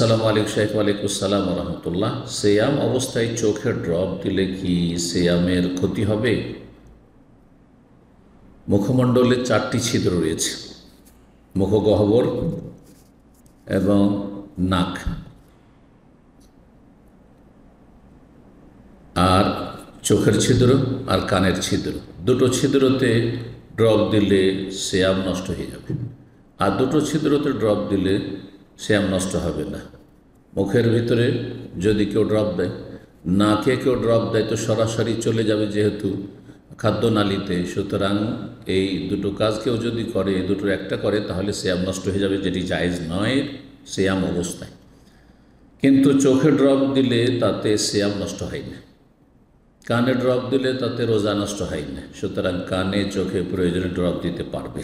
আসসালামু আলাইকুম শেখ। ওয়ালাইকুম আসসালাম রহমতুল্লাহ। সিয়াম অবস্থায় চোখে ড্রপ দিলে কি সিয়ামের ক্ষতি হবে? মুখমণ্ডলে 4টি ছিদ্র রয়েছে, মুখগহ্বর এবং নাক আর চোখের ছিদ্র আর কানের ছিদ্র। দুটো ছিদ্রতে ড্রপ দিলে সিয়াম নষ্ট হয়ে যাবে, আর দুটো ছিদ্রতে ড্রপ দিলে সিয়াম নষ্ট হবে না। মুখের ভিতরে যদি কেউ ড্রপ দেয়, নাকে কেউ ড্রপ দেয় তো সরাসরি চলে যাবে যেহেতু খাদ্যনালীতে, সুতরাং এই দুটো কাজ কেউ যদি করে, এই দুটোর একটা করে, তাহলে সিয়াম নষ্ট হয়ে যাবে, যেটি জায়েজ নয় সিয়াম অবস্থায়। কিন্তু চোখে ড্রপ দিলে তাতে সিয়াম নষ্ট হয় না, কানে ড্রপ দিলে তাতে রোজা নষ্ট হয় না। সুতরাং কানে চোখে প্রয়োজনে ড্রপ দিতে পারবে।